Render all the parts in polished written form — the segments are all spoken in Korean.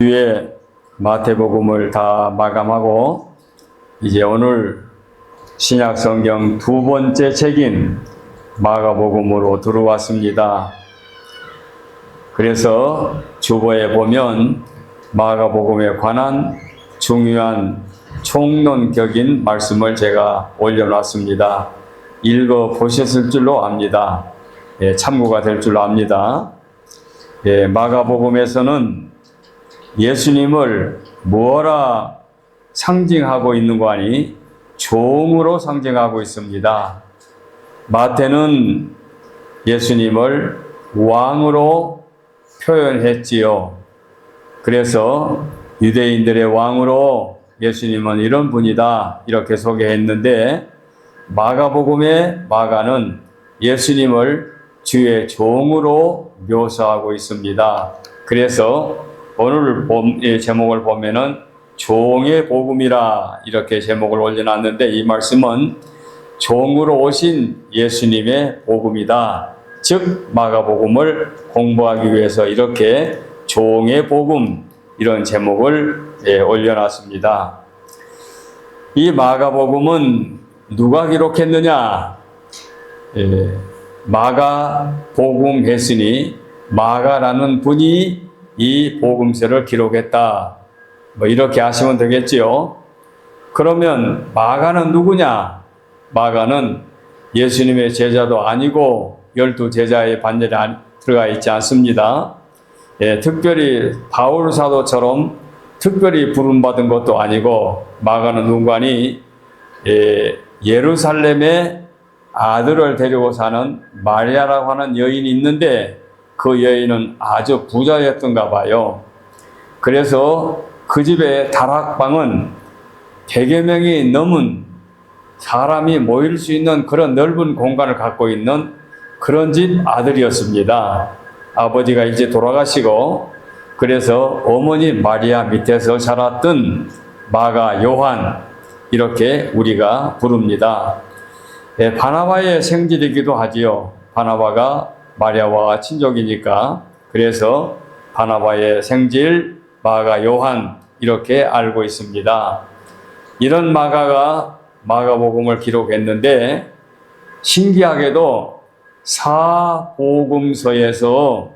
주에 마태복음을 다 마감하고 이제 오늘 신약 성경 두 번째 책인 마가복음으로 들어왔습니다. 그래서 주보에 보면 마가복음에 관한 중요한 총론격인 말씀을 제가 올려놨습니다. 읽어 보셨을 줄로 압니다. 참고가 될 줄로 압니다. 마가복음에서는 예수님을 뭐라 상징하고 있는 거 아니? 종으로 상징하고 있습니다. 마태는 예수님을 왕으로 표현했지요. 그래서 유대인들의 왕으로 예수님은 이런 분이다 이렇게 소개했는데, 마가복음의 마가는 예수님을 주의 종으로 묘사하고 있습니다. 그래서 오늘 제목을 보면은 종의 복음이라 이렇게 제목을 올려놨는데, 이 말씀은 종으로 오신 예수님의 복음이다. 즉 마가복음을 공부하기 위해서 이렇게 종의 복음 이런 제목을 올려놨습니다. 이 마가복음은 누가 기록했느냐? 마가복음 했으니 마가라는 분이 이 복음서를 기록했다. 이렇게 하시면 되겠지요. 그러면 마가는 누구냐? 마가는 예수님의 제자도 아니고 12제자의 반열에 들어가 있지 않습니다. 특별히 바울 사도처럼 특별히 부름받은 것도 아니고, 마가는 누구니? 예루살렘에 아들을 데리고 사는 마리아라고 하는 여인이 있는데, 그 여인은 아주 부자였던가 봐요. 그래서 그 집의 다락방은 100여 명이 넘은 사람이 모일 수 있는 그런 넓은 공간을 갖고 있는 그런 집 아들이었습니다. 아버지가 이제 돌아가시고, 그래서 어머니 마리아 밑에서 자랐던 마가 요한, 이렇게 우리가 부릅니다. 바나바의 생질이기도 하지요. 바나바가 마리아와 친족이니까. 그래서 바나바의 생질 마가 요한 이렇게 알고 있습니다. 이런 마가가 마가복음을 기록했는데, 신기하게도 사복음서에서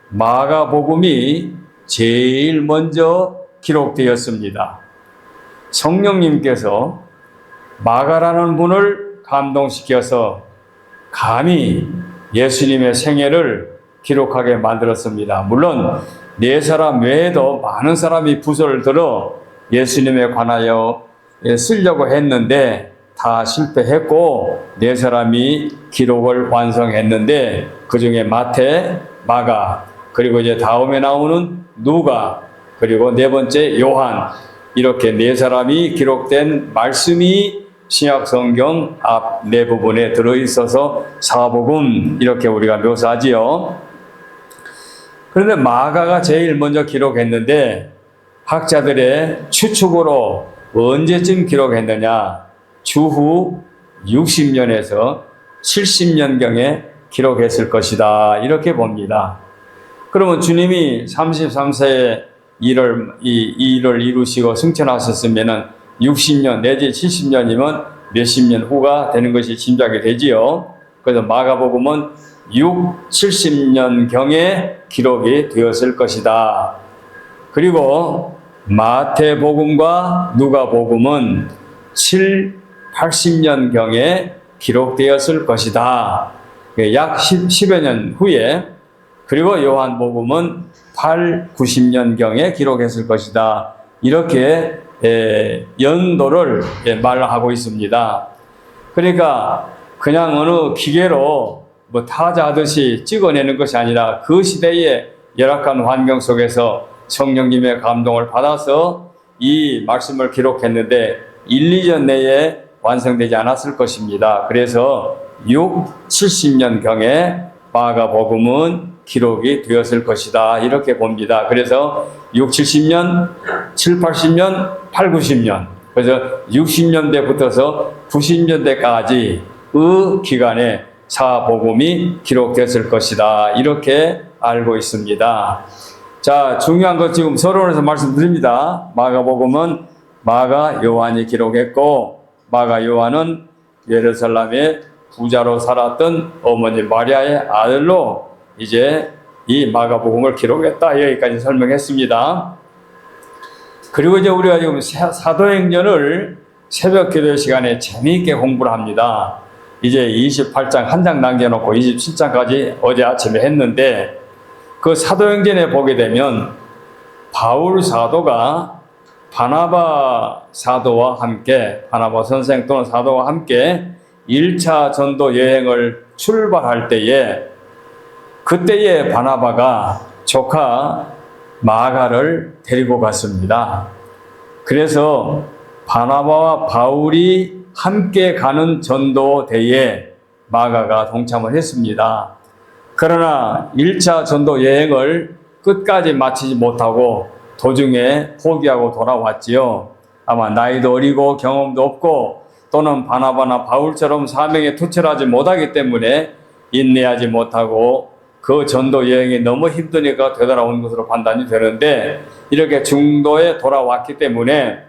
마가복음이 제일 먼저 기록되었습니다. 성령님께서 마가라는 분을 감동시켜서 감히 예수님의 생애를 기록하게 만들었습니다. 물론 네 사람 외에도 많은 사람이 부서를 들어 예수님에 관하여 쓰려고 했는데 다 실패했고, 네 사람이 기록을 완성했는데, 그 중에 마태, 마가, 그리고 이제 다음에 나오는 누가, 그리고 네 번째 요한, 이렇게 네 사람이 기록된 말씀이 신약 성경 앞 네 부분에 들어있어서 사복음 이렇게 우리가 묘사하지요. 그런데 마가가 제일 먼저 기록했는데, 학자들의 추측으로 언제쯤 기록했느냐? 주후 60년에서 70년경에 기록했을 것이다 이렇게 봅니다. 그러면 주님이 33세에 이 일을 이루시고 승천하셨으면 60년 내지 70년이면 몇십 년 후가 되는 것이 짐작이 되지요. 그래서 마가복음은 70년경에 기록이 되었을 것이다. 그리고 마태복음과 누가복음은 80년경에 기록되었을 것이다. 약 10여 년 후에. 그리고 요한복음은 90년경에 기록했을 것이다. 이렇게 연도를 말하고 있습니다. 그러니까 그냥 어느 기계로 타자하듯이 찍어내는 것이 아니라, 그 시대의 열악한 환경 속에서 성령님의 감동을 받아서 이 말씀을 기록했는데 1, 2년 내에 완성되지 않았을 것입니다. 그래서 70년경에 마가복음은 기록이 되었을 것이다 이렇게 봅니다. 그래서 70년, 80년, 90년, 그래서 60년대 붙어서 90년대까지의 기간에 사복음이 기록됐을 것이다 이렇게 알고 있습니다. 자, 중요한 것 지금 서론에서 말씀드립니다. 마가복음은 마가 요한이 기록했고, 마가 요한은 예루살렘의 부자로 살았던 어머니 마리아의 아들로 이제 이 마가복음을 기록했다. 여기까지 설명했습니다. 그리고 이제 우리가 지금 사도행전을 새벽 기도 시간에 재미있게 공부를 합니다. 이제 28장 한 장 남겨놓고 27장까지 어제 아침에 했는데, 그 사도행전에 보게 되면 바울 사도가 바나바 사도와 함께, 바나바 선생 또는 사도와 함께 1차 전도 여행을 출발할 때에, 그때에 바나바가 조카 마가를 데리고 갔습니다. 그래서 바나바와 바울이 함께 가는 전도대에 마가가 동참을 했습니다. 그러나 1차 전도 여행을 끝까지 마치지 못하고 도중에 포기하고 돌아왔지요. 아마 나이도 어리고 경험도 없고 또는 바나바나 바울처럼 사명에 투철하지 못하기 때문에 인내하지 못하고 그 전도 여행이 너무 힘드니까 되돌아온 것으로 판단이 되는데, 이렇게 중도에 돌아왔기 때문에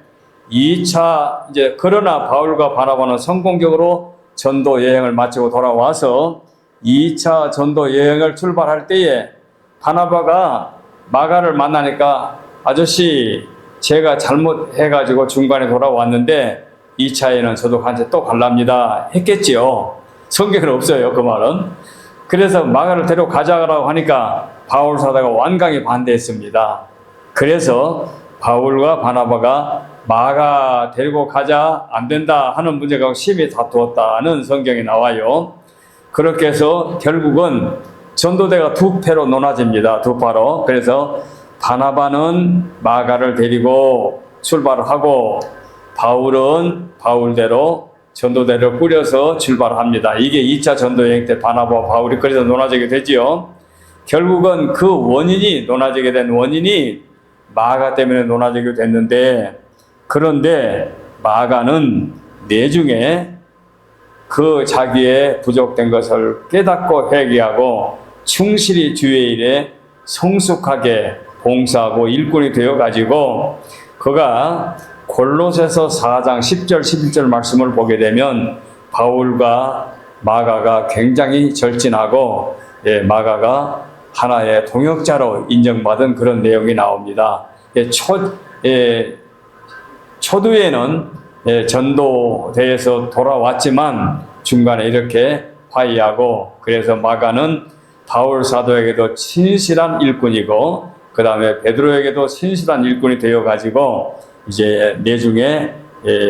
2차 그러나 바울과 바나바는 성공적으로 전도 여행을 마치고 돌아와서 2차 전도 여행을 출발할 때에 바나바가 마가를 만나니까, 아저씨 제가 잘못해가지고 중간에 돌아왔는데 2차에는 저도 같이 또 갈랍니다 했겠지요. 성경은 없어요, 그 말은. 그래서 마가를 데려가자고 하니까 바울 사도가 완강히 반대했습니다. 그래서 바울과 바나바가 마가 데리고 가자, 안 된다 하는 문제가 심히 다투었다는 성경이 나와요. 그렇게 해서 결국은 전도대가 두 패로 논아집니다. 두 파로. 그래서 바나바는 마가를 데리고 출발을 하고, 바울은 바울대로 전도대를 꾸려서 출발합니다. 이게 2차 전도여행 때 바나바와 바울이 그래서 논아지게 되지요. 결국은 그 원인이, 논아지게 된 원인이 마가 때문에 논아지게 됐는데, 그런데 마가는 내중에 그 자기의 부족된 것을 깨닫고 회개하고 충실히 주의 일에 성숙하게 봉사하고 일꾼이 되어가지고, 그가 골로새서 4장 10절 11절 말씀을 보게 되면 바울과 마가가 굉장히 절친하고, 마가가 하나의 동역자로 인정받은 그런 내용이 나옵니다. 초두에는 전도대에서 돌아왔지만 중간에 이렇게 화해하고, 그래서 마가는 바울 사도에게도 친실한 일꾼이고 그 다음에 베드로에게도 친실한 일꾼이 되어가지고 이제 내중에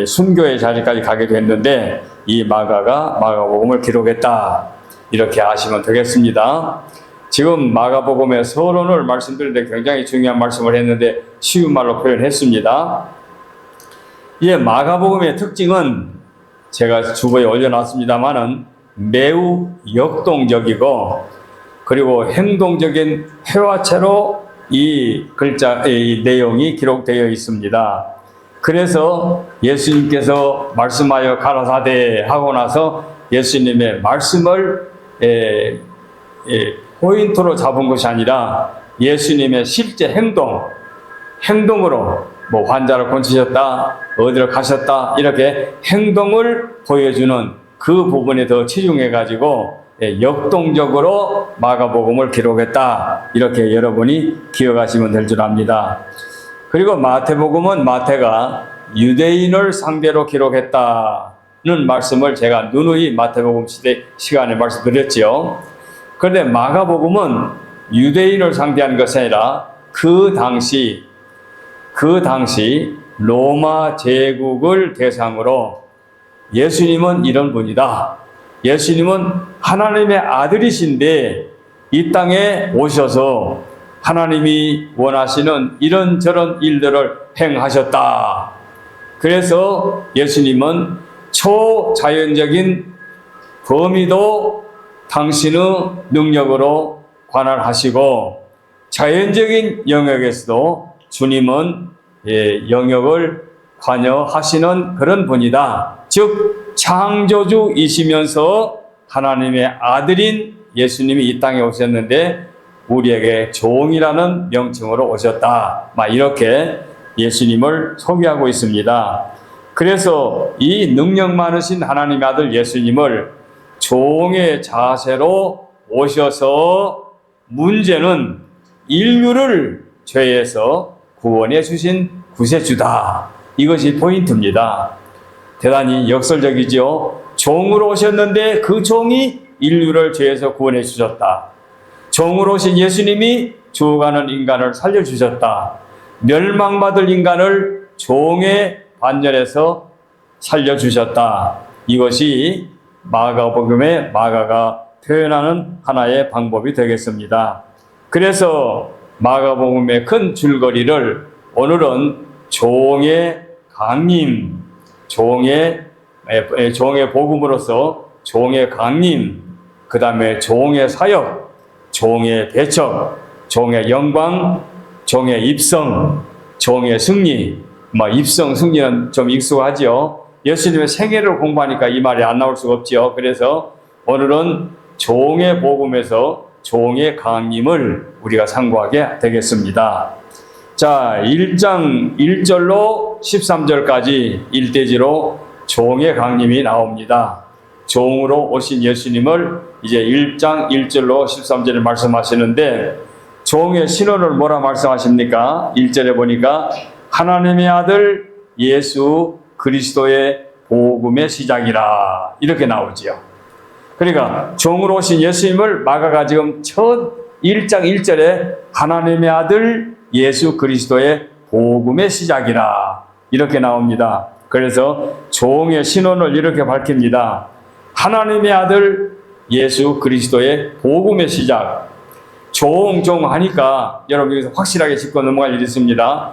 순교의 자리까지 가게 됐는데, 이 마가가 마가복음을 기록했다, 이렇게 아시면 되겠습니다. 지금 마가복음의 서론을 말씀드리는데 굉장히 중요한 말씀을 했는데 쉬운 말로 표현했습니다. 이 마가복음의 특징은 제가 주보에 올려놨습니다만은 매우 역동적이고, 그리고 행동적인 회화체로 이 내용이 기록되어 있습니다. 그래서 예수님께서 말씀하여 가라사대 하고 나서 예수님의 말씀을 포인트로 잡은 것이 아니라 예수님의 실제 행동으로 뭐 환자를 고치셨다, 어디를 가셨다, 이렇게 행동을 보여주는 그 부분에 더 치중해가지고 역동적으로 마가복음을 기록했다, 이렇게 여러분이 기억하시면 될 줄 압니다. 그리고 마태복음은 마태가 유대인을 상대로 기록했다는 말씀을 제가 누누이 마태복음 시간에 말씀드렸지요. 그런데 마가복음은 유대인을 상대한 것이 아니라 그 당시 로마 제국을 대상으로 예수님은 이런 분이다, 예수님은 하나님의 아들이신데 이 땅에 오셔서 하나님이 원하시는 이런저런 일들을 행하셨다. 그래서 예수님은 초자연적인 범위도 당신의 능력으로 관할하시고, 자연적인 영역에서도 주님은 영역을 관여하시는 그런 분이다. 즉 창조주이시면서 하나님의 아들인 예수님이 이 땅에 오셨는데 우리에게 종이라는 명칭으로 오셨다. 막 이렇게 예수님을 소개하고 있습니다. 그래서 이 능력 많으신 하나님의 아들 예수님을 종의 자세로 오셔서 문제는 인류를 죄에서 구원해 주신 구세주다. 이것이 포인트입니다. 대단히 역설적이죠. 종으로 오셨는데 그 종이 인류를 죄에서 구원해 주셨다. 종으로 오신 예수님이 죽어가는 인간을 살려주셨다. 멸망받을 인간을 종의 반열에서 살려주셨다. 이것이 마가복음의 마가가 표현하는 하나의 방법이 되겠습니다. 그래서 마가복음의 큰 줄거리를 오늘은 종의 강림, 종의 복음으로서 종의 강림, 그 다음에 종의 사역, 종의 배척, 종의 영광, 종의 입성, 종의 승리. 입성, 승리는 좀 익숙하죠. 예수님의 생애를 공부하니까 이 말이 안 나올 수가 없죠. 그래서 오늘은 종의 복음에서 종의 강림을 우리가 상고하게 되겠습니다. 자, 1장 1절로 13절까지 일대지로 종의 강림이 나옵니다. 종으로 오신 예수님을 이제 1장 1절로 13절에 말씀하시는데, 종의 신호를 뭐라 말씀하십니까? 1절에 보니까 하나님의 아들 예수 그리스도의 복음의 시작이라 이렇게 나오지요. 그러니까 종으로 오신 예수님을 마가가 지금 첫 1장 1절에 하나님의 아들 예수 그리스도의 복음의 시작이라 이렇게 나옵니다. 그래서 종의 신원을 이렇게 밝힙니다. 하나님의 아들 예수 그리스도의 복음의 시작. 종 하니까 여러분 여기서 확실하게 짚고 넘어갈 일이 있습니다.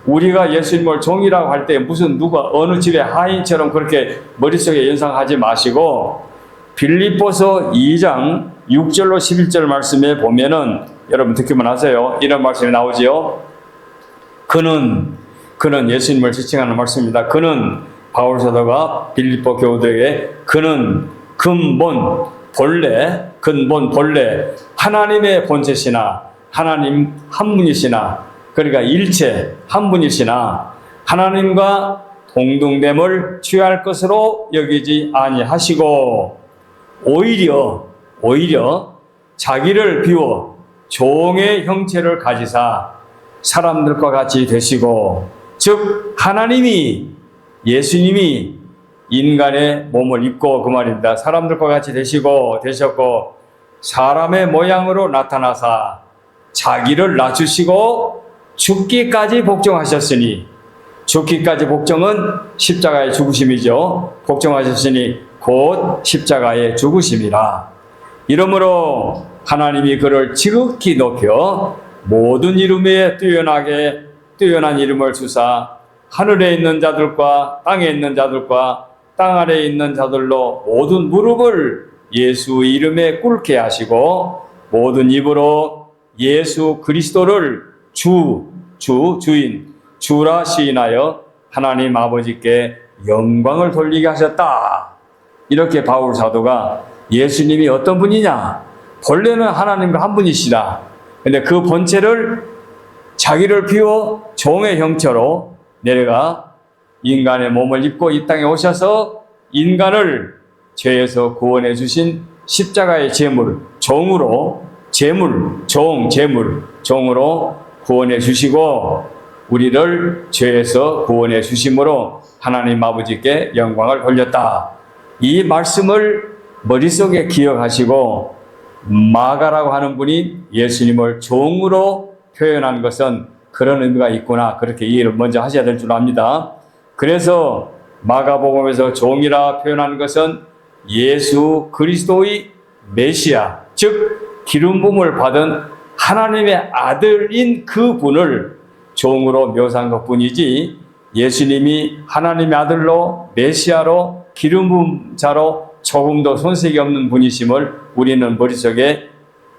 우리가 예수님을 종이라고 할 때 무슨 누가 어느 집의 하인처럼 그렇게 머릿속에 연상하지 마시고, 빌립보서 2장 6절로 11절 말씀에 보면은 여러분 듣기만 하세요. 이런 말씀이 나오지요. 그는 예수님을 지칭하는 말씀입니다. 그는 바울 사도가 빌립보 교우들에게 그는 근본 본래 하나님의 본체시나 하나님 한 분이시나, 그러니까 일체 한 분이시나 하나님과 동등됨을 취할 것으로 여기지 아니하시고 오히려 자기를 비워 종의 형체를 가지사 사람들과 같이 되시고, 즉 예수님이 인간의 몸을 입고, 그 말입니다. 사람들과 같이 되셨고 사람의 모양으로 나타나사 자기를 낮추시고 죽기까지 복종하셨으니, 죽기까지 복종은 십자가의 죽으심이죠. 복종하셨으니 곧 십자가의 죽으심이라. 이러므로 하나님이 그를 지극히 높여 모든 이름에 뛰어난 이름을 주사 하늘에 있는 자들과 땅에 있는 자들과 땅 아래에 있는 자들로 모든 무릎을 예수 이름에 꿇게 하시고 모든 입으로 예수 그리스도를 주라 시인하여 하나님 아버지께 영광을 돌리게 하셨다. 이렇게 바울 사도가 예수님이 어떤 분이냐? 본래는 하나님과 한 분이시다. 근데 그 본체를 자기를 비워 종의 형체로 내려가 인간의 몸을 입고 이 땅에 오셔서 인간을 죄에서 구원해 주신 십자가의 종으로 구원해 주시고 우리를 죄에서 구원해 주심으로 하나님 아버지께 영광을 돌렸다. 이 말씀을 머릿속에 기억하시고, 마가라고 하는 분이 예수님을 종으로 표현한 것은 그런 의미가 있구나, 그렇게 이해를 먼저 하셔야 될 줄 압니다. 그래서 마가복음에서 종이라 표현한 것은 예수 그리스도의 메시아, 즉 기름 부음을 받은 하나님의 아들인 그 분을 종으로 묘사한 것뿐이지, 예수님이 하나님의 아들로 메시아로 기름 부음자로 조금도 손색이 없는 분이심을 우리는 머릿속에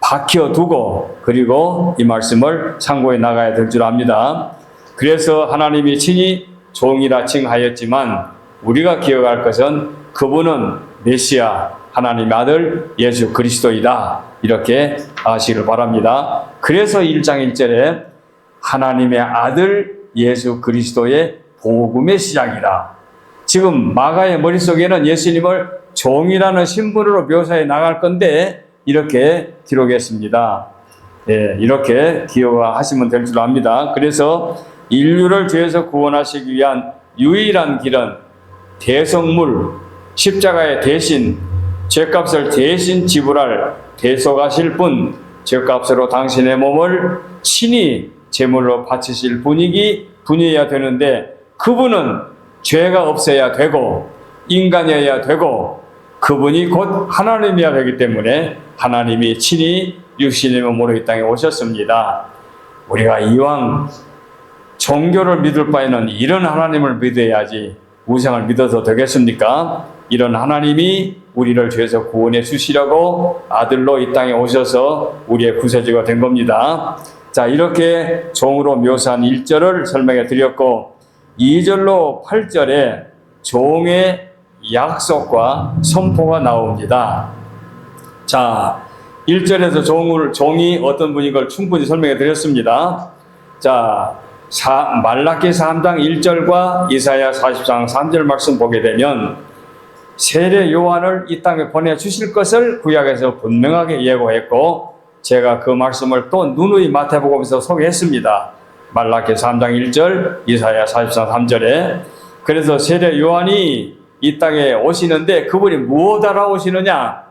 박혀두고, 그리고 이 말씀을 상고해 나가야 될 줄 압니다. 그래서 하나님이 친히 종이라 칭하였지만 우리가 기억할 것은 그분은 메시아, 하나님의 아들 예수 그리스도이다. 이렇게 아시길 바랍니다. 그래서 1장 1절에 하나님의 아들 예수 그리스도의 복음의 시작이다. 지금 마가의 머릿속에는 예수님을 종이라는 신분으로 묘사해 나갈 건데 이렇게 기록했습니다. 이렇게 기억하시면 될 줄 압니다. 그래서 인류를 죄에서 구원하시기 위한 유일한 길은 대성물, 십자가의 대신, 죄값을 대신 지불할 대속하실 분, 죄값으로 당신의 몸을 친히 제물로 바치실 분이어야 되는데 그분은 죄가 없어야 되고 인간이어야 되고 그분이 곧 하나님이어야 되기 때문에 하나님이 친히 육신의 몸으로 이 땅에 오셨습니다. 우리가 이왕 종교를 믿을 바에는 이런 하나님을 믿어야지 우상을 믿어도 되겠습니까? 이런 하나님이 우리를 죄에서 구원해 주시려고 아들로 이 땅에 오셔서 우리의 구세주가 된 겁니다. 자, 이렇게 종으로 묘사한 1절을 설명해 드렸고 2절로 8절에 종의 약속과 선포가 나옵니다. 자, 1절에서 종이 어떤 분인 걸 충분히 설명해 드렸습니다. 자, 말라기 3장 1절과 이사야 40장 3절 말씀 보게 되면 세례 요한을 이 땅에 보내주실 것을 구약에서 분명하게 예고했고 제가 그 말씀을 또 누누이 마태복음에서 소개했습니다. 말라기 3장 1절, 이사야 40장 3절에 그래서 세례 요한이 이 땅에 오시는데 그분이 무엇하러 오시느냐?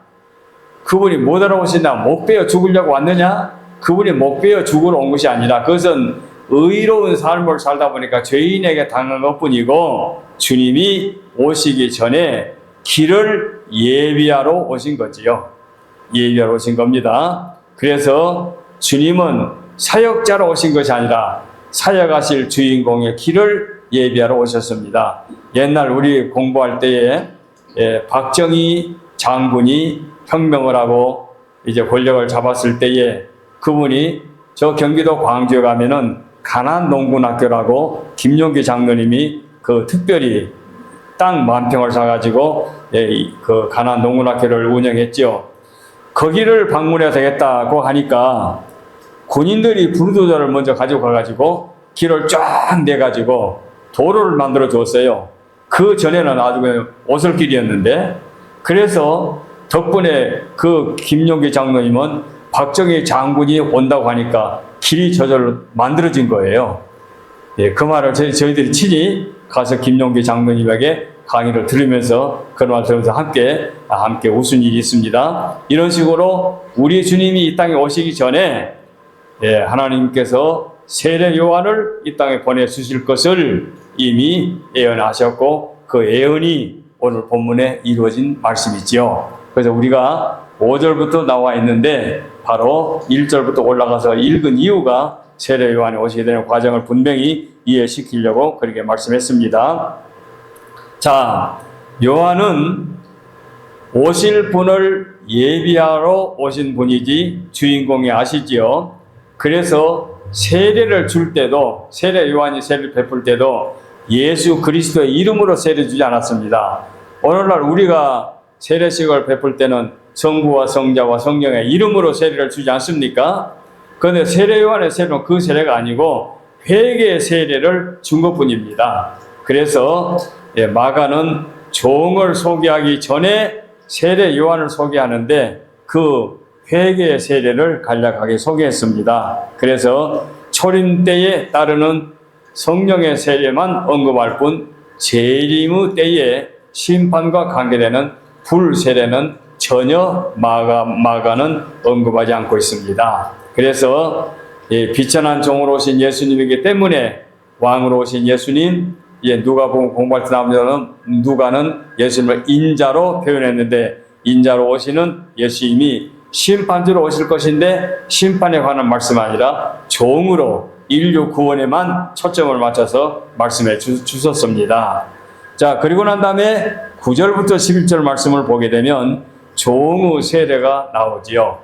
그분이 무엇하러 오시냐? 목 베어 죽으려고 왔느냐? 그분이 목 베어 죽으러 온 것이 아니라 그것은 의로운 삶을 살다 보니까 죄인에게 당한 것뿐이고 주님이 오시기 전에 길을 예비하러 오신 거지요. 예비하러 오신 겁니다. 그래서 주님은 사역자로 오신 것이 아니라 사역하실 주인공의 길을 예비하러 오셨습니다. 옛날 우리 공부할 때에 박정희 장군이 혁명을 하고 이제 권력을 잡았을 때에 그분이 저 경기도 광주에 가면은 가난농군학교라고 김용기 장로님이 그 특별히 땅 10,000평을 사가지고 그 가난농군학교를 운영했죠. 거기를 방문해야 되겠다고 하니까 군인들이 불도저를 먼저 가지고 가가지고 길을 쫙 내가지고 도로를 만들어 줬어요. 그 전에는 아주 그냥 오솔길이었는데 그래서 덕분에 그 김용기 장로님은 박정희 장군이 온다고 하니까 길이 저절로 만들어진 거예요. 그 말을 저희들이 친히 가서 김용기 장로님에게 강의를 들으면서 그 말 들으면서 함께 웃은 일이 있습니다. 이런 식으로 우리 주님이 이 땅에 오시기 전에 하나님께서 세례 요한을 이 땅에 보내주실 것을 이미 예언하셨고 그 예언이 오늘 본문에 이루어진 말씀이지요. 그래서 우리가 5절부터 나와 있는데 바로 1절부터 올라가서 읽은 이유가 세례 요한이 오시게 되는 과정을 분명히 이해시키려고 그렇게 말씀했습니다. 자, 요한은 오실 분을 예비하러 오신 분이지 주인공이 아시지요. 그래서 세례를 줄 때도 세례 요한이 세례를 베풀 때도 예수 그리스도의 이름으로 세례 주지 않았습니다. 오늘날 우리가 세례식을 베풀 때는 성부와 성자와 성령의 이름으로 세례를 주지 않습니까? 그런데 세례 요한의 세례는 그 세례가 아니고 회개의 세례를 준 것뿐입니다. 그래서 마가는 종을 소개하기 전에 세례 요한을 소개하는데 그 회개의 세례를 간략하게 소개했습니다. 그래서 초림 때에 따르는 성령의 세례만 언급할 뿐 재림의 때에 심판과 관계되는 불세례는 전혀 마가는 언급하지 않고 있습니다. 그래서 비천한 종으로 오신 예수님이기 때문에 왕으로 오신 예수님, 누가복음 공부할 때 나오면 누가는 예수님을 인자로 표현했는데 인자로 오시는 예수님이 심판주로 오실 것인데 심판에 관한 말씀 아니라 종으로 인류 구원에만 초점을 맞춰서 말씀해 주셨습니다. 자, 그리고 난 다음에 9절부터 11절 말씀을 보게 되면 종의 세례가 나오지요.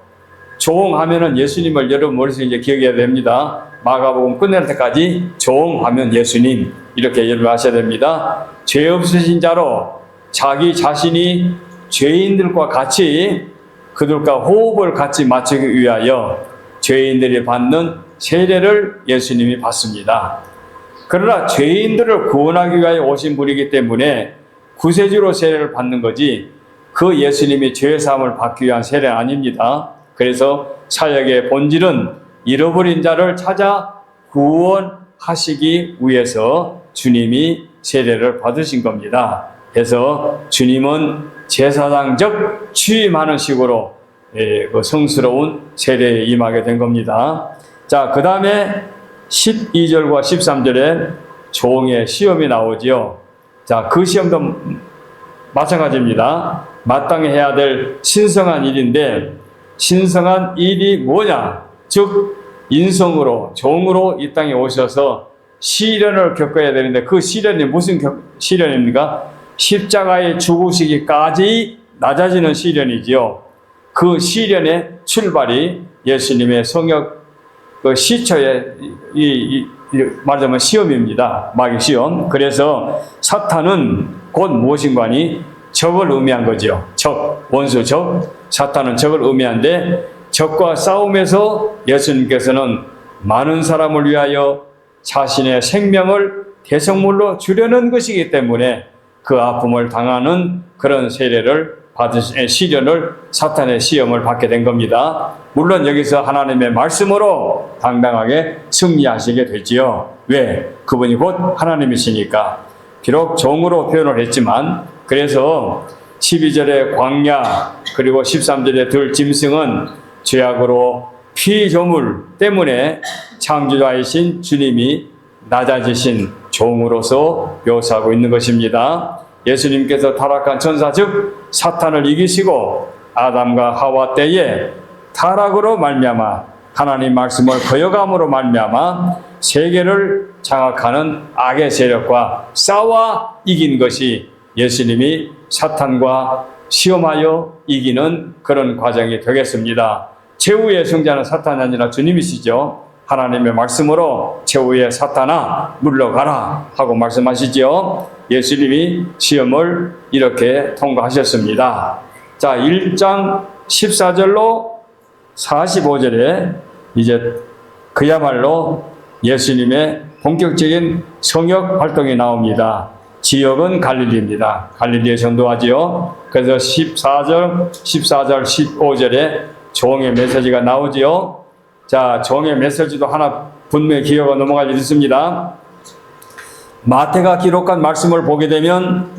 종 하면은 예수님을 여러분 머릿속에 이제 기억해야 됩니다. 마가복음 끝낼 때까지 종 하면 예수님 이렇게 여러분 아셔야 됩니다. 죄 없으신 자로 자기 자신이 죄인들과 같이 그들과 호흡을 같이 맞추기 위하여 죄인들이 받는 세례를 예수님이 받습니다. 그러나 죄인들을 구원하기 위하여 오신 분이기 때문에 구세주로 세례를 받는 거지 그 예수님이 죄사함을 받기 위한 세례는 아닙니다. 그래서 사역의 본질은 잃어버린 자를 찾아 구원하시기 위해서 주님이 세례를 받으신 겁니다. 그래서 주님은 제사장적 취임하는 식으로 그 성스러운 세례에 임하게 된 겁니다. 자, 그 다음에 12절과 13절에 종의 시험이 나오지요. 자, 그 시험도 마찬가지입니다. 마땅히 해야 될 신성한 일인데 신성한 일이 뭐냐? 즉 인성으로 종으로 이 땅에 오셔서 시련을 겪어야 되는데 그 시련이 무슨 시련입니까? 십자가에 죽으시기까지 낮아지는 시련이지요. 그 시련의 출발이 예수님의 성역 그 시초의 말하자면 시험입니다. 마귀 시험. 그래서 사탄은 곧 무엇인가니 적을 의미한 거죠. 적, 원수 적. 사탄은 적을 의미한데 적과 싸움에서 예수님께서는 많은 사람을 위하여 자신의 생명을 대성물로 주려는 것이기 때문에 그 아픔을 당하는 그런 시련을 사탄의 시험을 받게 된 겁니다. 물론 여기서 하나님의 말씀으로 당당하게 승리하시게 되지요. 왜? 그분이 곧 하나님이시니까. 비록 종으로 표현을 했지만 그래서 12절의 광야 그리고 13절의 들짐승은 죄악으로 피조물 때문에 창조자이신 주님이 낮아지신 종으로서 묘사하고 있는 것입니다. 예수님께서 타락한 천사 즉 사탄을 이기시고 아담과 하와 때에 타락으로 말미암아 하나님 말씀을 거역함으로 말미암아 세계를 장악하는 악의 세력과 싸워 이긴 것이 예수님이 사탄과 시험하여 이기는 그런 과정이 되겠습니다. 최후의 승자는 사탄이 아니라 주님이시죠. 하나님의 말씀으로 최후의 사탄아 물러가라 하고 말씀하시죠. 예수님이 시험을 이렇게 통과하셨습니다. 자, 1장 14절로 45절에 이제 그야말로 예수님의 본격적인 성역 활동이 나옵니다. 지역은 갈릴리입니다. 갈릴리에 전도하지요. 그래서 14절, 15절에 종의 메시지가 나오지요. 자, 종의 메시지도 하나 분명히 기억가 넘어갈 일이 있습니다. 마태가 기록한 말씀을 보게 되면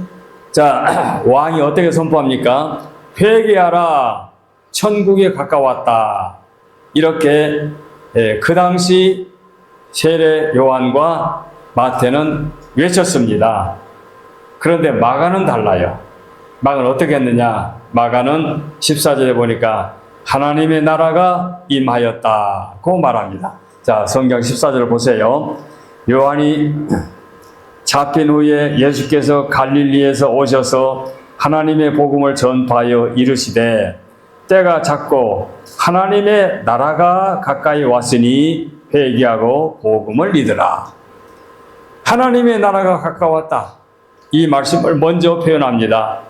자, 왕이 어떻게 선포합니까? 회개하라, 천국에 가까웠다. 이렇게 그 당시 세례 요한과 마태는 외쳤습니다. 그런데 마가는 달라요. 마가는 어떻게 했느냐? 마가는 14절에 보니까 하나님의 나라가 임하였다고 말합니다. 자, 성경 14절을 보세요. 요한이 잡힌 후에 예수께서 갈릴리에서 오셔서 하나님의 복음을 전파하여 이르시되 때가 찼고 하나님의 나라가 가까이 왔으니 회개하고 복음을 믿으라. 하나님의 나라가 가까웠다. 이 말씀을 먼저 표현합니다.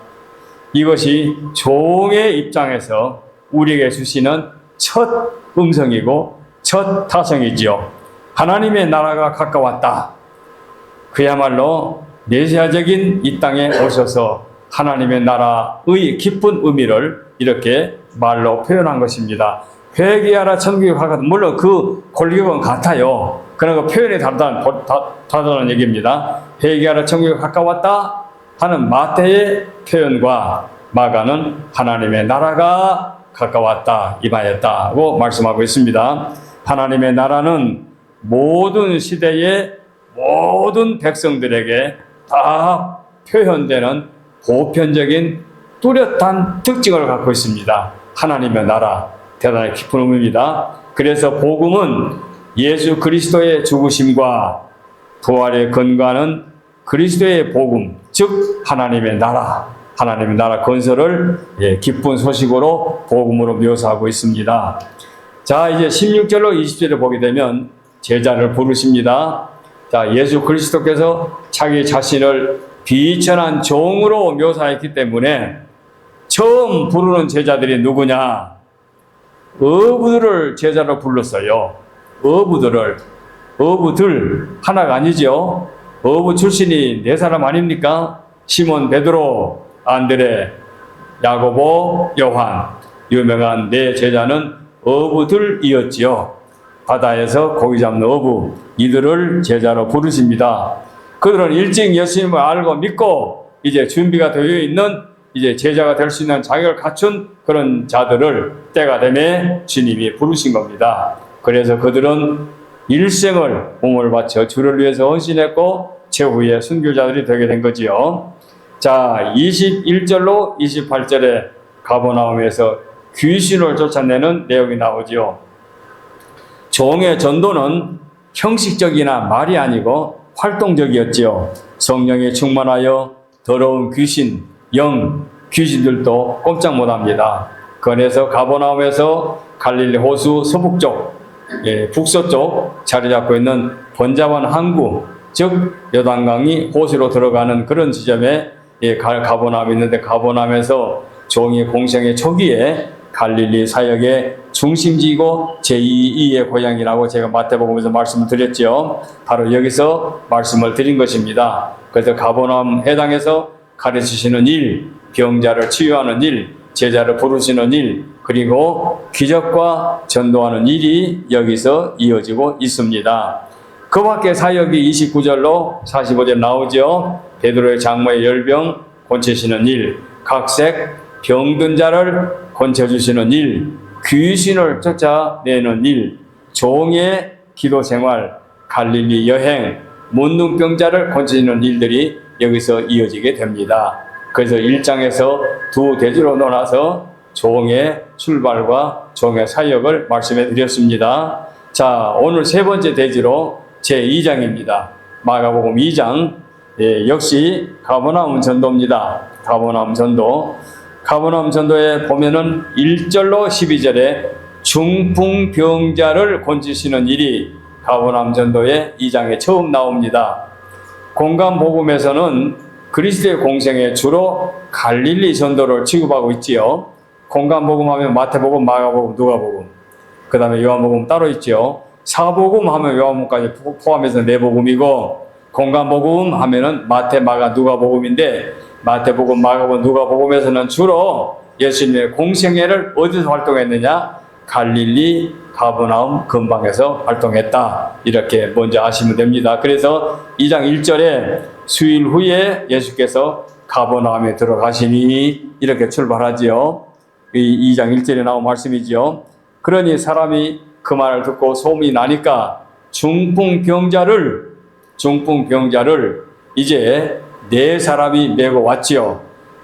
이것이 종의 입장에서 우리에게 주시는 첫 음성이고 첫 타성이지요. 하나님의 나라가 가까웠다. 그야말로 메시아적인 이 땅에 오셔서 하나님의 나라의 깊은 의미를 이렇게 말로 표현한 것입니다. 회개하라 천국에 가까웠다. 물론 그 골격은 같아요. 그러나 그 표현이 다르다는 얘기입니다. 회개하라 천국에 가까웠다 하는 마태의 표현과 마가는 하나님의 나라가 가까웠다, 임하였다고 말씀하고 있습니다. 하나님의 나라는 모든 시대의 모든 백성들에게 다 표현되는 보편적인 뚜렷한 특징을 갖고 있습니다. 하나님의 나라, 대단히 깊은 의미입니다. 그래서 복음은 예수 그리스도의 죽으심과 부활에 근거하는 그리스도의 복음, 즉 하나님의 나라, 하나님의 나라 건설을 기쁜 소식으로 복음으로 묘사하고 있습니다. 자, 이제 16절로 20절을 보게 되면 제자를 부르십니다. 자, 예수 그리스도께서 자기 자신을 비천한 종으로 묘사했기 때문에 처음 부르는 제자들이 누구냐? 어부들을 제자로 불렀어요. 어부들 하나가 아니죠. 어부 출신이 네 사람 아닙니까? 시몬, 베드로, 안드레, 야고보, 요한. 유명한 네 제자는 어부들이었지요. 바다에서 고기 잡는 어부, 이들을 제자로 부르십니다. 그들은 일찍 예수님을 알고 믿고 이제 준비가 되어 있는 이제 제자가 될 수 있는 자격을 갖춘 그런 자들을 때가 되매 주님이 부르신 겁니다. 그래서 그들은 일생을 몸을 바쳐 주를 위해서 헌신했고 최후의 순교자들이 되게 된 거지요. 자, 21절로 28절에 가버나움에서 귀신을 쫓아내는 내용이 나오지요. 종의 전도는 형식적이나 말이 아니고 활동적이었지요. 성령에 충만하여 더러운 귀신, 귀신들도 꼼짝 못합니다. 그래서 가버나움에서 갈릴리 호수 서북쪽, 북서쪽 자리 잡고 있는 번잡한 항구, 즉 요단강이 호수로 들어가는 그런 지점에 가버나움이 있는데, 가버나움에서 종의 공생의 초기에 갈릴리 사역의 중심지이고 제2의 고향이라고 제가 마태복음에서 말씀을 드렸죠. 바로 여기서 말씀을 드린 것입니다. 그래서 가버나움 해당에서 가르치시는 일, 병자를 치유하는 일, 제자를 부르시는 일, 그리고 기적과 전도하는 일이 여기서 이어지고 있습니다. 그 밖에 사역이 29절로 45절 나오죠. 베드로의 장모의 열병 고치시는 일, 각색 병든 자를 고쳐주시는 일, 귀신을 쫓아내는 일, 종의 기도 생활, 갈릴리 여행, 문둥병자를 고치시는 일들이 여기서 이어지게 됩니다. 그래서 1장에서 두 대지로 나눠서 종의 출발과 종의 사역을 말씀해 드렸습니다. 자, 오늘 세 번째 대지로 제2장입니다. 마가복음 2장, 역시 가버나움 전도입니다. 가버나움 전도. 가버나움 전도에 보면은 1절로 12절에 중풍병자를 고치시는 일이 가버나움 전도의 2장에 처음 나옵니다. 공간복음에서는 그리스도의 공생에 주로 갈릴리 전도를 취급하고 있지요. 공간복음 하면 마태복음, 마가복음, 누가복음, 그 다음에 요한복음 따로 있죠. 사복음 하면 요한복음까지 포함해서 네 복음이고, 공간복음 하면은 마태, 마가, 누가복음인데, 마태복음, 마가복음, 누가복음에서는 주로 예수님의 공생애를 어디서 활동했느냐? 갈릴리, 가버나움 근방에서 활동했다. 이렇게 먼저 아시면 됩니다. 그래서 2장 1절에 수일 후에 예수께서 가버나움에 들어가시니 이렇게 출발하지요. 이 2장 1절에 나온 말씀이지요. 그러니 사람이 그 말을 듣고 소문이 나니까 중풍병자를 이제 네 사람이 메고 왔지요.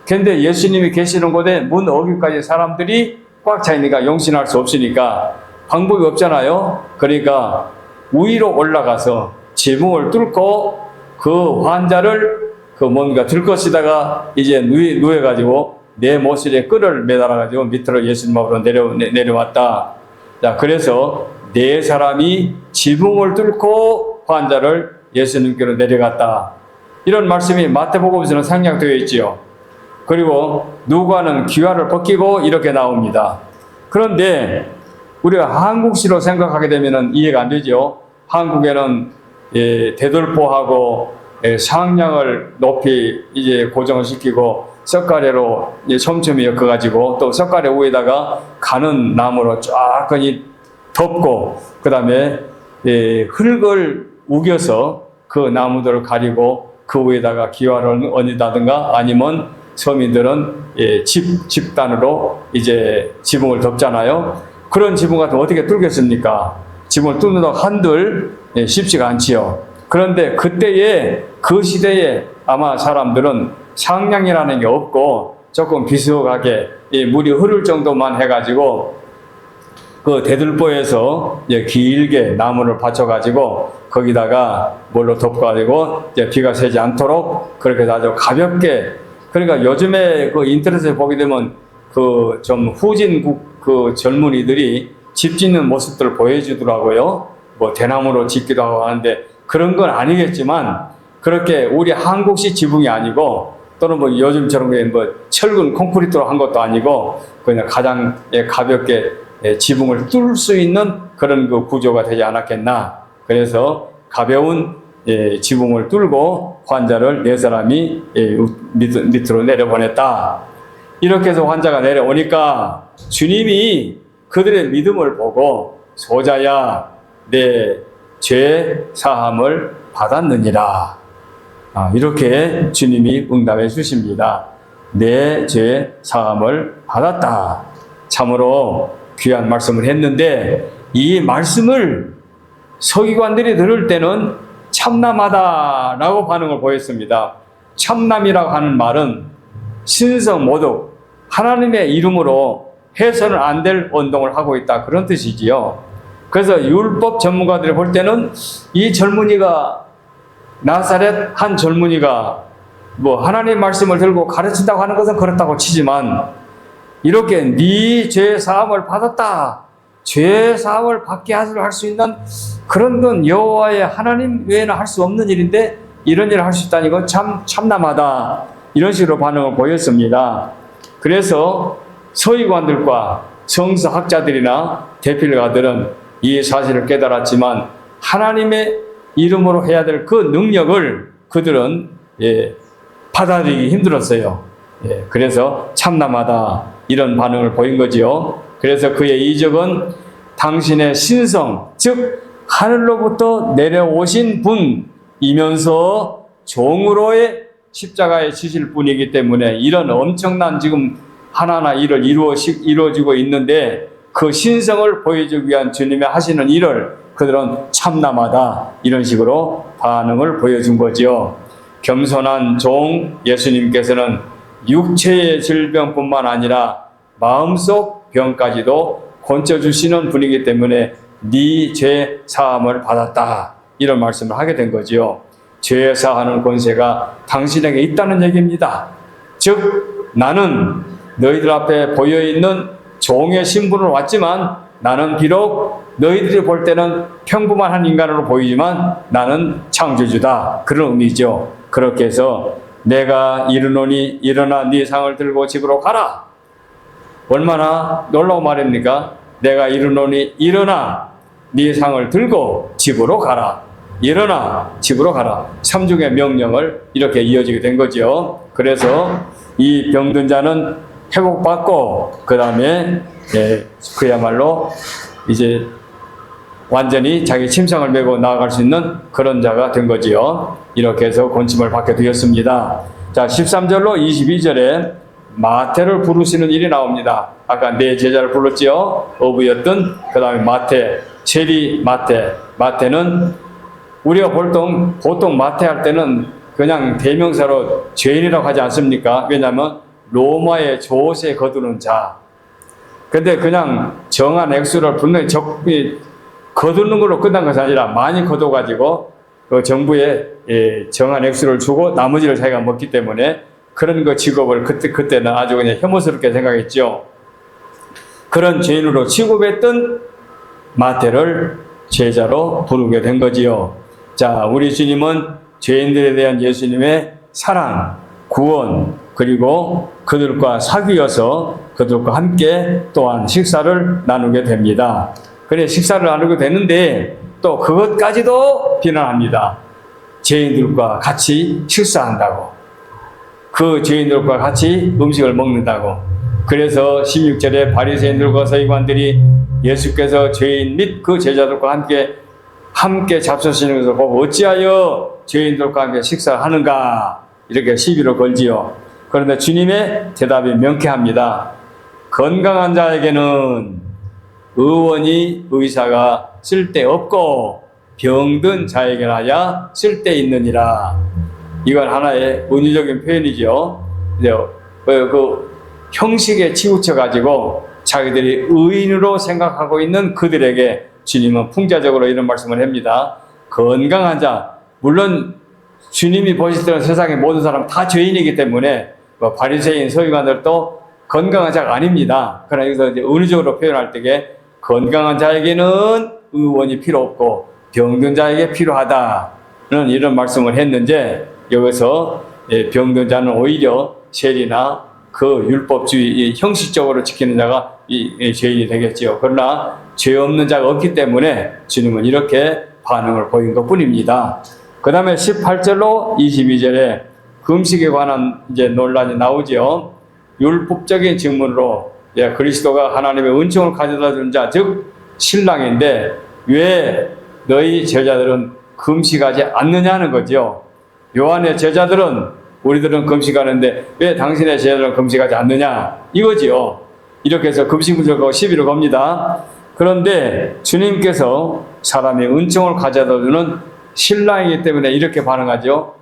근데 예수님이 계시는 곳에 문 어귀까지 사람들이 꽉 차 있으니까 용신할 수 없으니까 방법이 없잖아요. 그러니까 위로 올라가서 지붕을 뚫고 그 환자를 뭔가 들것이다가 이제 누워가지고 내 모실에 끈을 매달아가지고 밑으로 예수님 앞으로 내려왔다. 자, 그래서 네 사람이 지붕을 뚫고 환자를 예수님께로 내려갔다. 이런 말씀이 마태복음에서는 상략되어 있지요. 그리고 누가는 귀화를 벗기고 이렇게 나옵니다. 그런데 우리가 한국시로 생각하게 되면 이해가 안 되죠. 한국에는 대돌포하고 상량을 높이 이제 고정을 시키고 석가래로 촘촘히 엮어가지고 또 석가래 위에다가 가는 나무로 쫙 덮고 그 다음에 흙을 우겨서 그 나무들을 가리고 그 위에다가 기와를 얹는다든가 아니면 서민들은 집단으로 이제 지붕을 덮잖아요. 그런 지붕 같은 거 어떻게 뚫겠습니까? 지붕을 뚫는다고 한들 쉽지가 않지요. 그런데 그때에 그 시대에 아마 사람들은 상량이라는 게 없고 조금 비슷하게 물이 흐를 정도만 해가지고 그 대들보에서 길게 나무를 받쳐가지고 거기다가 뭘로 덮어가지고 비가 새지 않도록 그렇게 아주 가볍게. 그러니까 요즘에 그 인터넷에 보게 되면 그 좀 후진국 그 젊은이들이 집 짓는 모습들을 보여주더라고요. 뭐 대나무로 짓기도 하고 하는데 그런 건 아니겠지만 그렇게 우리 한국식 지붕이 아니고 또는 뭐 요즘처럼 뭐 철근 콘크리트로 한 것도 아니고 그냥 가장 가볍게 지붕을 뚫을 수 있는 그런 그 구조가 되지 않았겠나. 그래서 가벼운 지붕을 뚫고 환자를 네 사람이 밑으로 내려보냈다. 이렇게 해서 환자가 내려오니까 주님이 그들의 믿음을 보고 소자야 내 죄 사함을 받았느니라. 이렇게 주님이 응답해 주십니다. 내 죄 사함을 받았다. 참으로 귀한 말씀을 했는데 이 말씀을 서기관들이 들을 때는 참남하다라고 반응을 보였습니다. 참남이라고 하는 말은 신성 모독, 하나님의 이름으로 해서는 안 될 운동을 하고 있다, 그런 뜻이지요. 그래서 율법 전문가들이 볼 때는 이 젊은이가, 나사렛 한 젊은이가 뭐 하나님 말씀을 들고 가르친다고 하는 것은 그렇다고 치지만 이렇게 네 죄 사함을 받았다, 죄 사함을 받게 할 수 있는 그런 건 여호와의 하나님 외에는 할 수 없는 일인데 이런 일을 할 수 있다니 건 참 참남하다, 이런 식으로 반응을 보였습니다. 그래서 서기관들과 성서학자들이나 대필가들은 이 사실을 깨달았지만 하나님의 이름으로 해야 될 그 능력을 그들은 받아들이기 힘들었어요. 그래서 참남하다, 이런 반응을 보인 거지요. 그래서 그의 이적은 당신의 신성, 즉 하늘로부터 내려오신 분이면서 종으로의 십자가에 지실 분이기 때문에 이런 엄청난 지금 하나하나 일을 이루어지고 있는데 그 신성을 보여주기 위한 주님의 하시는 일을 그들은 참남하다, 이런 식으로 반응을 보여준 거지요. 겸손한 종 예수님께서는 육체의 질병뿐만 아니라 마음속 병까지도 고쳐주시는 분이기 때문에 네 죄 사함을 받았다, 이런 말씀을 하게 된 거지요. 죄 사하는 권세가 당신에게 있다는 얘기입니다. 즉 나는 너희들 앞에 보여있는 종의 신분으로 왔지만 나는 비록 너희들이 볼 때는 평범한 한 인간으로 보이지만 나는 창조주다, 그런 의미죠. 그렇게 해서 내가 이르노니 일어나 네 상을 들고 집으로 가라. 얼마나 놀라운 말입니까? 내가 이르노니 일어나 네 상을 들고 집으로 가라. 일어나 집으로 가라. 삼중의 명령을 이렇게 이어지게 된 거죠. 그래서 이 병든 자는 회복받고 그 다음에 그야말로 이제 완전히 자기 침상을 메고 나아갈 수 있는 그런 자가 된 거지요. 이렇게 해서 권침을 받게 되었습니다. 자, 13절로 22절에 마태를 부르시는 일이 나옵니다. 아까 네 제자를 불렀지요. 어부였던, 그 다음에 마태, 세리 마태. 마태는 우리가 보통 마태 할 때는 그냥 대명사로 죄인이라고 하지 않습니까? 왜냐하면 로마의 조세 거두는 자. 근데 그냥 정한 액수를 분명히 거두는 걸로 끝난 것이 아니라 많이 거둬가지고 그 정부에 정한 액수를 주고 나머지를 자기가 먹기 때문에 그런 그 직업을 그때는 아주 그냥 혐오스럽게 생각했죠. 그런 죄인으로 취급했던 마태를 제자로 부르게 된 거지요. 자, 우리 주님은 죄인들에 대한 예수님의 사랑, 구원, 그리고 그들과 사귀어서 그들과 함께 또한 식사를 나누게 됩니다. 그래, 식사를 나누게 되는데 또 그것까지도 비난합니다. 죄인들과 같이 식사한다고, 그 죄인들과 같이 음식을 먹는다고. 그래서 16절에 바리새인들과 서기관들이 예수께서 죄인 및 그 제자들과 함께 잡수시는 것을 보고 어찌하여 죄인들과 함께 식사하는가, 이렇게 시비를 걸지요. 그런데 주님의 대답이 명쾌합니다. 건강한 자에게는 의사가 쓸데없고 병든 자에게나야 쓸데있느니라. 이건 하나의 은유적인 표현이죠. 그 형식에 치우쳐가지고 자기들이 의인으로 생각하고 있는 그들에게 주님은 풍자적으로 이런 말씀을 합니다. 건강한 자, 물론 주님이 보실 때는 세상의 모든 사람 다 죄인이기 때문에 바리새인 서기관들도 건강한 자가 아닙니다. 그러나 여기서 이제 은유적으로 표현할 때에 건강한 자에게는 의원이 필요 없고 병든 자에게 필요하다는 이런 말씀을 했는데, 여기서 병든 자는 오히려 세리나 그 율법주의 형식적으로 지키는 자가 이 죄인이 되겠지요. 그러나 죄 없는 자가 없기 때문에 주님은 이렇게 반응을 보인 것 뿐입니다. 그 다음에 18절로 22절에 금식에 관한 이제 논란이 나오지요. 율법적인 질문으로 그리스도가 하나님의 은총을 가져다 준 자, 즉 신랑인데 왜 너희 제자들은 금식하지 않느냐는 거죠. 요한의 제자들은 우리들은 금식하는데 왜 당신의 제자들은 금식하지 않느냐 이거지요. 이렇게 해서 금식 문제가 시비를 겁니다. 그런데 주님께서 사람의 은총을 가져다 주는 신랑이기 때문에 이렇게 반응하죠.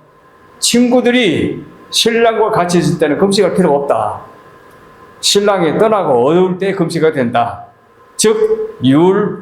친구들이 신랑과 같이 있을 때는 금식할 필요가 없다. 신랑이 떠나고 어두울 때 금식이 된다. 즉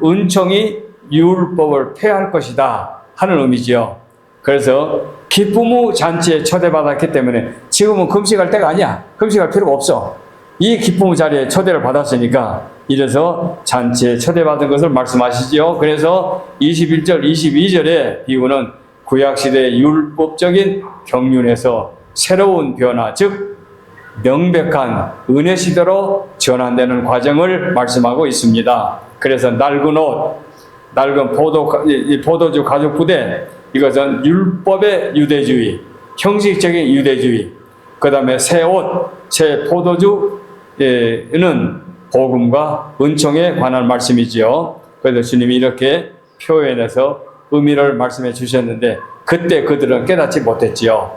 은총이 율법을 폐할 것이다 하는 의미지요. 그래서 기쁨의 잔치에 초대받았기 때문에 지금은 금식할 때가 아니야. 금식할 필요가 없어. 이 기쁨의 자리에 초대를 받았으니까 이래서 잔치에 초대받은 것을 말씀하시지요. 그래서 21절, 22절의 비유는 구약시대의 율법적인 경륜에서 새로운 변화, 즉 명백한 은혜 시대로 전환되는 과정을 말씀하고 있습니다. 그래서 낡은 옷, 낡은 포도주 가죽 부대, 이것은 율법의 유대주의, 형식적인 유대주의. 그 다음에 새 옷, 새 포도주는 복음과 은총에 관한 말씀이지요. 그래서 주님이 이렇게 표현해서 의미를 말씀해 주셨는데 그때 그들은 깨닫지 못했지요.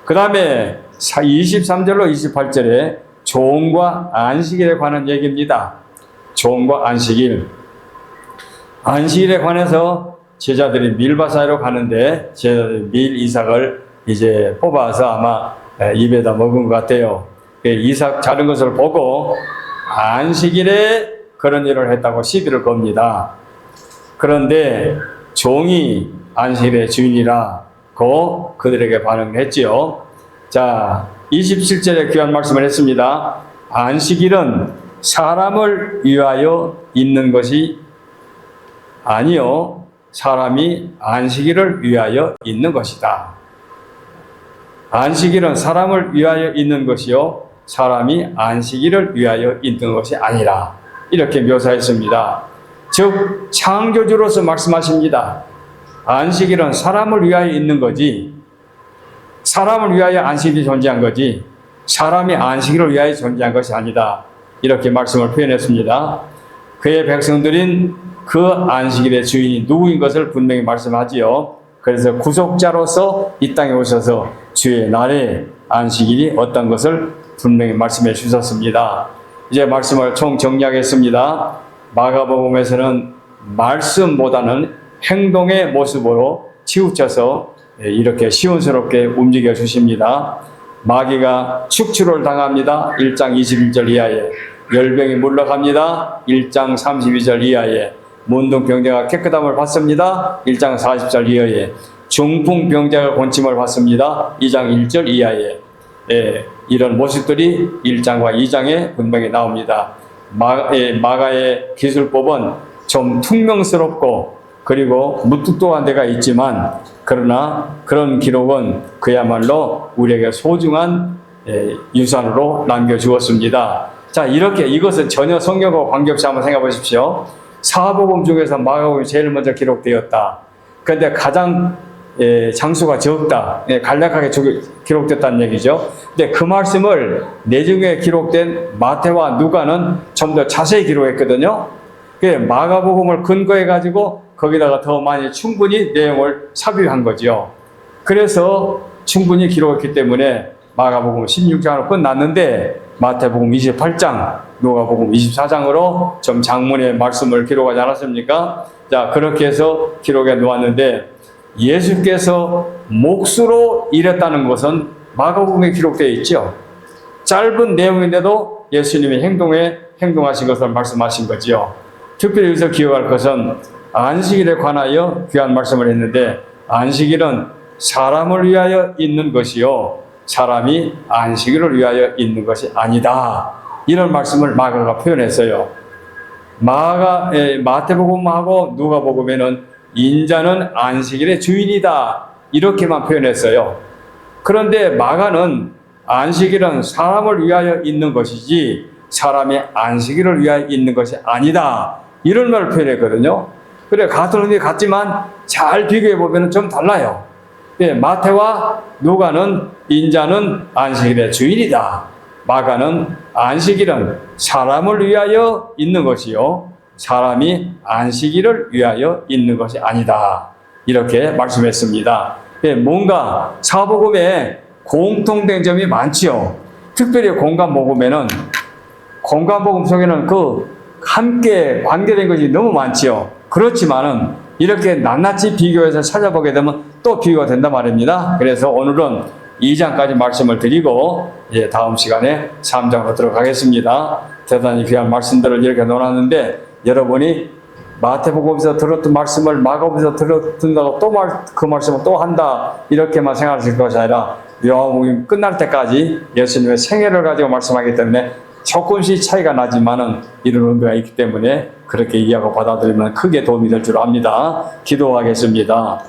그 다음에 23절로 28절에 조언과 안식일에 관한 얘기입니다. 조언과 안식일. 안식일에 관해서 제자들이 밀밭 사이로 가는데 제자들이 밀 이삭을 이제 뽑아서 아마 입에다 먹은 것 같아요. 이삭 자른 것을 보고 안식일에 그런 일을 했다고 시비를 겁니다. 그런데 종이 안식일의 주인이라고 그들에게 반응을 했지요. 자, 27절에 귀한 말씀을 했습니다. 안식일은 사람을 위하여 있는 것이 아니요, 사람이 안식일을 위하여 있는 것이다. 안식일은 사람을 위하여 있는 것이요, 사람이 안식일을 위하여 있는 것이 아니라 이렇게 묘사했습니다. 즉 창조주로서 말씀하십니다. 안식일은 사람을 위하여 있는 거지, 사람을 위하여 안식일이 존재한 거지 사람이 안식일을 위하여 존재한 것이 아니다. 이렇게 말씀을 표현했습니다. 그의 백성들인 그 안식일의 주인이 누구인 것을 분명히 말씀하지요. 그래서 구속자로서 이 땅에 오셔서 주의 날에 안식일이 어떤 것을 분명히 말씀해 주셨습니다. 이제 말씀을 총 정리하겠습니다. 마가복음에서는 말씀보다는 행동의 모습으로 치우쳐서 이렇게 시원스럽게 움직여 주십니다. 마귀가 축출을 당합니다. 1장 21절 이하에. 열병이 물러갑니다. 1장 32절 이하에. 문둥병자가 깨끗함을 받습니다. 1장 40절 이하에. 중풍병자가 곤침을 받습니다. 2장 1절 이하에. 이런 모습들이 1장과 2장에 분명히 나옵니다. 마가의 기술법은 좀 퉁명스럽고 그리고 무뚝뚝한 데가 있지만 그러나 그런 기록은 그야말로 우리에게 소중한 유산으로 남겨주었습니다. 자, 이렇게 이것은 전혀 성경과 관계없이 한번 생각해 보십시오. 사복음 중에서 마가복음이 제일 먼저 기록되었다. 그런데 가장 장수가 적다. 간략하게 기록됐다는 얘기죠. 근데 그 말씀을 내중에 기록된 마태와 누가는 좀 더 자세히 기록했거든요. 마가복음을 근거해 가지고 거기다가 더 많이 충분히 내용을 삽입한 거죠. 그래서 충분히 기록했기 때문에 마가복음 16장으로 끝났는데 마태복음 28장, 누가복음 24장으로 좀 장문의 말씀을 기록하지 않았습니까? 자, 그렇게 해서 기록해 놓았는데 예수께서 몫으로 일했다는 것은 마가복음에 기록되어 있죠. 짧은 내용인데도 예수님이 행동하신 것을 말씀하신 거지요. 특별히 여기서 기억할 것은 안식일에 관하여 귀한 말씀을 했는데 안식일은 사람을 위하여 있는 것이요 사람이 안식일을 위하여 있는 것이 아니다. 이런 말씀을 마가가 표현했어요. 마태복음하고 누가복음에는 인자는 안식일의 주인이다 이렇게만 표현했어요. 그런데 마가는 안식일은 사람을 위하여 있는 것이지 사람이 안식일을 위하여 있는 것이 아니다. 이런 말을 표현했거든요. 그래, 같은 의미 같지만 잘 비교해 보면 좀 달라요. 예, 마태와 누가는 인자는 안식일의 주인이다. 마가는 안식일은 사람을 위하여 있는 것이요, 사람이 안식일을 위하여 있는 것이 아니다. 이렇게 말씀했습니다. 예, 뭔가 사복음에 공통된 점이 많지요. 특별히 공감복음에는, 공감복음 속에는 그 함께 관계된 것이 너무 많지요. 그렇지만은 이렇게 낱낱이 비교해서 찾아보게 되면 또 비교가 된단 말입니다. 그래서 오늘은 2장까지 말씀을 드리고 이제 다음 시간에 3장으로 들어가겠습니다. 대단히 귀한 말씀들을 이렇게 놓았는데, 여러분이 마태복음에서 들었던 말씀을 마가복음에서 듣는다고 또 그 말씀을 또 한다 이렇게만 생각하실 것이 아니라 요한복음 끝날 때까지 예수님의 생애를 가지고 말씀하기 때문에 조금씩 차이가 나지만은 이런 의미가 있기 때문에 그렇게 이해하고 받아들이면 크게 도움이 될 줄 압니다. 기도하겠습니다.